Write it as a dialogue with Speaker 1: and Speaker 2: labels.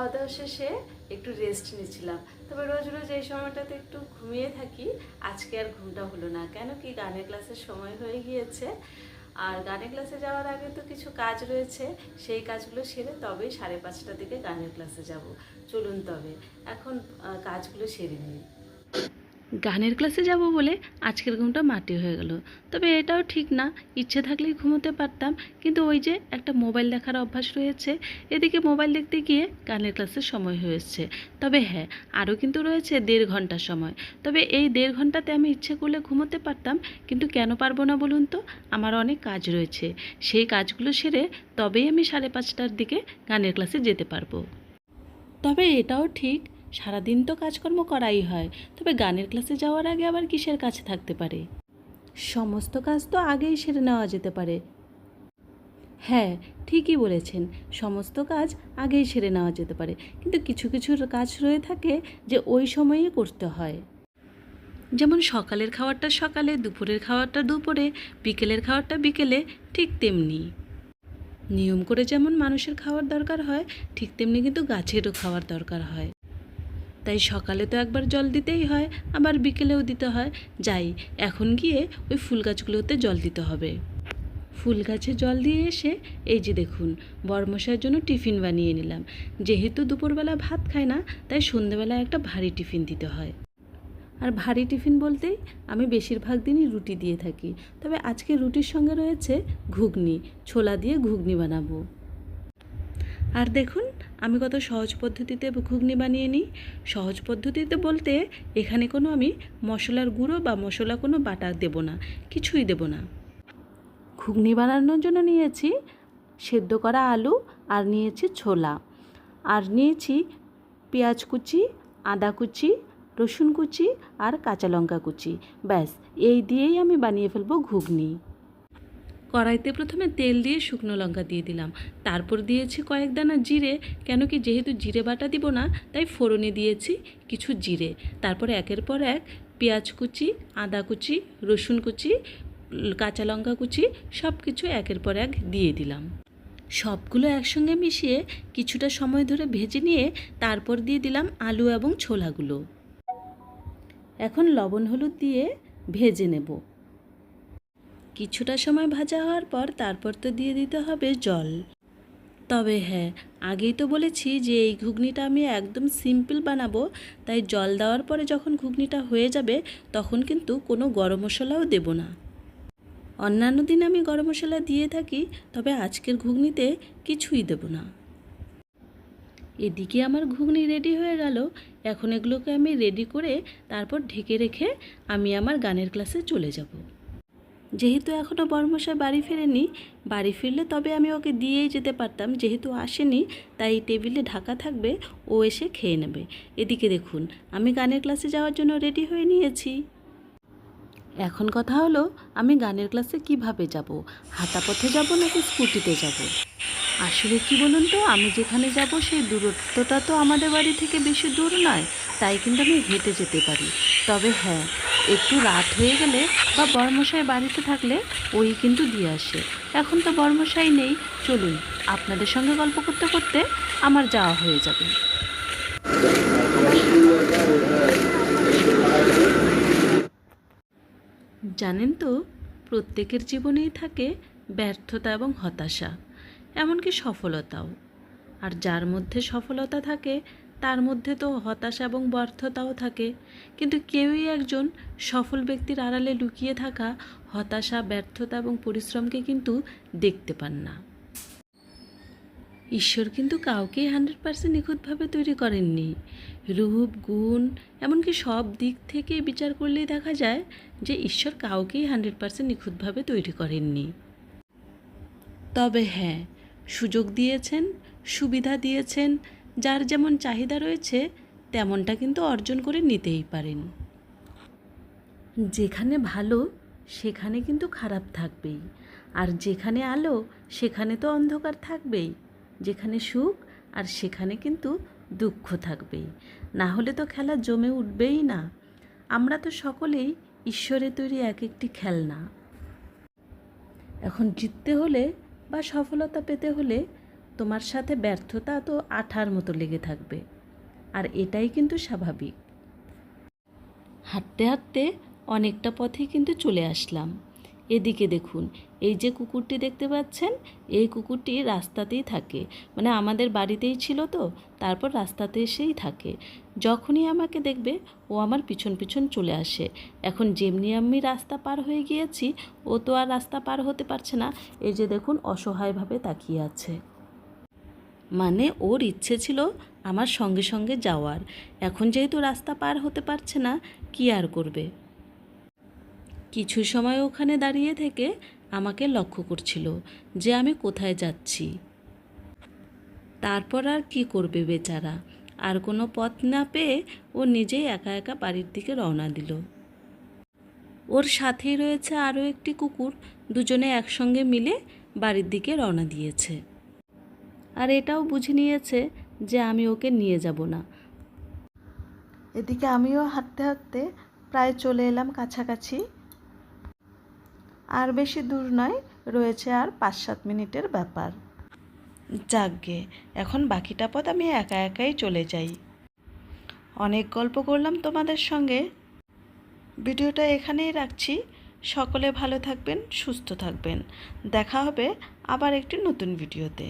Speaker 1: খাওয়া দাওয়া শেষে একটু রেস্ট নিচ্ছিলাম। তবে রোজ রোজ এই সময়টাতে একটু ঘুমিয়ে থাকি, আজকে আর ঘুমটা হলো না। কেন কি গানের ক্লাসের সময় হয়ে গিয়েছে, আর গানের ক্লাসে যাওয়ার আগে তো কিছু কাজ রয়েছে, সেই কাজগুলো সেরে তবেই 5:30টার দিকে গানের ক্লাসে যাব। চলুন তবে এখন কাজগুলো সেরে নিই। গানের ক্লাসে যাব বলে আজকের ঘুমটা মাটি হয়ে গেল। তবে এটাও ঠিক না, ইচ্ছে থাকলেই ঘুমোতে পারতাম, কিন্তু ওই যে একটা মোবাইল দেখার অভ্যাস রয়েছে, এদিকে মোবাইল দেখতে গিয়ে গানের ক্লাসের সময় হয়েছে। তবে হ্যাঁ, আরও কিন্তু রয়েছে 1.5 ঘন্টার সময়। তবে এই 1.5 ঘন্টাতে আমি ইচ্ছে করলে ঘুমোতে পারতাম, কিন্তু কেন পারবো না বলুন তো? আমার অনেক কাজ রয়েছে, সেই কাজগুলো সেরে তবেই আমি 5:30টার দিকে গানের ক্লাসে যেতে পারবো। তবে এটাও ঠিক, সারাদিন তো কাজকর্ম করাই হয়, তবে গানের ক্লাসে যাওয়ার আগে আবার কিসের কাছে থাকতে পারে? সমস্ত কাজ তো আগেই সেরে নেওয়া যেতে পারে। হ্যাঁ, ঠিকই বলেছেন, সমস্ত কাজ আগেই সেরে নেওয়া যেতে পারে, কিন্তু কিছু কিছু কাজ রয়ে থাকে যে ওই সময়েই করতে হয়। যেমন সকালের খাবারটা সকালে, দুপুরের খাবারটা দুপুরে, বিকেলের খাবারটা বিকেলে। ঠিক তেমনি নিয়ম করে যেমন মানুষের খাওয়ার দরকার হয়, ঠিক তেমনি কিন্তু গাছেরও খাওয়ার দরকার হয়। তাই সকালে তো একবার জল দিতেই হয়, আবার বিকেলেও দিতে হয়। যাই, এখন গিয়ে ওই ফুল গাছগুলোতে জল দিতে হবে। ফুল গাছে জল দিয়ে এসে এই যে দেখুন, বড়মশাইয়ের জন্য টিফিন বানিয়ে নিলাম। যেহেতু দুপুরবেলা ভাত খায় না, তাই সন্ধেবেলা একটা ভারী টিফিন দিতে হয়। আর ভারী টিফিন বলতেই আমি বেশিরভাগ দিনই রুটি দিয়ে থাকি, তবে আজকে রুটির সঙ্গে রয়েছে ঘুগনি, ছোলা দিয়ে ঘুগনি বানাবো। আর দেখুন, আমি কত সহজ পদ্ধতিতে ঘুগনি বানিয়ে নিই। সহজ পদ্ধতিতে বলতে এখানে কোনো আমি মশলার গুঁড়ো বা মশলা কোনো বাটা দেব না, কিছুই দেব না। ঘুগনি বানানোর জন্য নিয়েছি সেদ্ধ করা আলু, আর নিয়েছি ছোলা, আর নিয়েছি পেঁয়াজ কুচি, আদা কুচি, রসুন কুচি আর কাঁচা লঙ্কা কুচি। ব্যাস, এই দিয়েই আমি বানিয়ে ফেলবো ঘুগনি। কড়াইতে প্রথমে তেল দিয়ে শুকনো লঙ্কা দিয়ে দিলাম, তারপর দিয়েছি কয়েক দানা জিরে। কেন কি, যেহেতু জিরে বাটা দিব না, তাই ফোড়নে দিয়েছি কিছু জিরে। তারপরে একের পর এক পেঁয়াজ কুচি, আদা কুচি, রসুন কুচি, কাঁচা লঙ্কা কুচি সব কিছু একের পর এক দিয়ে দিলাম। সবগুলো একসঙ্গে মিশিয়ে কিছুটা সময় ধরে ভেজে নিয়ে তারপর দিয়ে দিলাম আলু এবং ছোলাগুলো। এখন লবণ হলুদ দিয়ে ভেজে নেব। কিছুটা সময় ভাজা হওয়ার পর তারপর তো দিয়ে দিতে হবে জল। তবে হ্যাঁ, আগেই তো বলেছি যে এই ঘুগনিটা আমি একদম সিম্পল বানাবো, তাই জল দেওয়ার পরে যখন ঘুগনিটা হয়ে যাবে তখন কিন্তু কোনো গরম মশলাও দেব না। অন্যান্য দিন আমি গরম মশলা দিয়ে থাকি, তবে আজকের ঘুগনিতে কিছুই দেব না। এদিকে আমার ঘুগনি রেডি হয়ে গেল। এখন এগুলোকে আমি রেডি করে তারপর ঢেকে রেখে আমি আমার গানের ক্লাসে চলে যাব। যেহেতু এখনও বড়মশাই বাড়ি ফেরেনি, বাড়ি ফিরলে তবে আমি ওকে দিয়েই যেতে পারতাম, যেহেতু আসেনি তাই টেবিলে ঢাকা থাকবে, ও এসে খেয়ে নেবে। এদিকে দেখুন, আমি গানের ক্লাসে যাওয়ার জন্য রেডি হয়ে নিয়েছি। এখন কথা হলো, আমি গানের ক্লাসে কিভাবে যাব? হাঁটা পথে যাব নাকি স্কুটিতে যাব? আসলে কি বলুন তো, আমি যেখানে যাব সেই দূরত্বটা তো আমাদের বাড়ি থেকে বেশি দূর নয়, তাই কিন্তু আমি হেঁটে যেতে পারি। তবে হ্যাঁ, একটু রাত হয়ে গেলে বা বড়মশাই বাড়িতে থাকলে ওই কিন্তু দিয়ে আসে। এখন তো বড়মশাই নেই, চলুন আপনাদের সঙ্গে গল্প করতে করতে আমার যাওয়া হয়ে যাবে। জানেন তো, প্রত্যেকের জীবনেই থাকে ব্যর্থতা এবং হতাশা, এমনকি সফলতাও। আর যার মধ্যে সফলতা থাকে তার মধ্যে তো হতাশা এবং ব্যর্থতাও থাকে, কিন্তু কেউই একজন সফল ব্যক্তির আড়ালে লুকিয়ে থাকা হতাশা, ব্যর্থতা এবং পরিশ্রমকে কিন্তু দেখতে পান না। ঈশ্বর কিন্তু কাউকেই 100% নিখুঁতভাবে তৈরি করেননি। রূপ, গুণ, এমনকি সব দিক থেকে বিচার করলেই দেখা যায় যে ঈশ্বর কাউকেই 100% নিখুঁতভাবে তৈরি করেননি। তবে হ্যাঁ, সুযোগ দিয়েছেন, সুবিধা দিয়েছেন, যার যেমন চাহিদা রয়েছে তেমনটা কিন্তু অর্জন করে নিতেই পারেন। যেখানে ভালো সেখানে কিন্তু খারাপ থাকবেই, আর যেখানে আলো সেখানে তো অন্ধকার থাকবেই। যেখানে সুখ আর সেখানে কিন্তু দুঃখ থাকবেই, না হলে তো খেলা জমে উঠবেই না। আমরা তো সকলেই ঈশ্বরের তৈরি এক একটি খেলনা। এখন জিততে হলে বা সফলতা পেতে হলে তোমার সাথে ব্যর্থতা তো আঠার মতো লেগে থাকবে, আর এটাই কিন্তু স্বাভাবিক। হাঁটতে হাঁটতে অনেকটা পথে কিন্তু চলে আসলাম। এদিকে দেখুন, এই যে কুকুরটি দেখতে পাচ্ছেন, এই কুকুরটি রাস্তাতেই থাকে, মানে আমাদের বাড়িতেই ছিল তো, তারপর রাস্তাতে এসেই থাকে। যখনই আমাকে দেখবে ও আমার পিছন পিছন চলে আসে। এখন যেমনি আমি রাস্তা পার হয়ে গিয়েছি, ও তো আর রাস্তা পার হতে পারছে না। এই যে দেখুন, অসহায়ভাবে তাকিয়ে আছে। মানে ওর ইচ্ছে ছিল আমার সঙ্গে সঙ্গে যাওয়ার। এখন যেহেতু রাস্তা পার হতে পারছে না, কি আর করবে। কিছু সময় ওখানে দাঁড়িয়ে থেকে আমাকে লক্ষ্য করছিল যে আমি কোথায় যাচ্ছি। তারপর আর কি করবে বেচারা, আর কোনো পথ না পেয়ে ও নিজেই একা একা বাড়ির দিকে রওনা দিল। ওর সাথেই রয়েছে আরও একটি কুকুর, দুজনে একসঙ্গে মিলে বাড়ির দিকে রওনা দিয়েছে। আর এটাও বুঝে নিয়েছে যে আমি ওকে নিয়ে যাব না। এদিকে আমিও হাঁটতে হাঁটতে প্রায় চলে এলাম কাছাকাছি। আর বেশি দূর নয়, রয়েছে আর 5-7 মিনিটের ব্যাপার। যাকগে, এখন বাকিটা পথ আমি একা একাই চলে যাই। অনেক গল্প করলাম তোমাদের সঙ্গে, ভিডিওটা এখানেই রাখছি। সকলে ভালো থাকবেন, সুস্থ থাকবেন। দেখা হবে আবার একটি নতুন ভিডিওতে।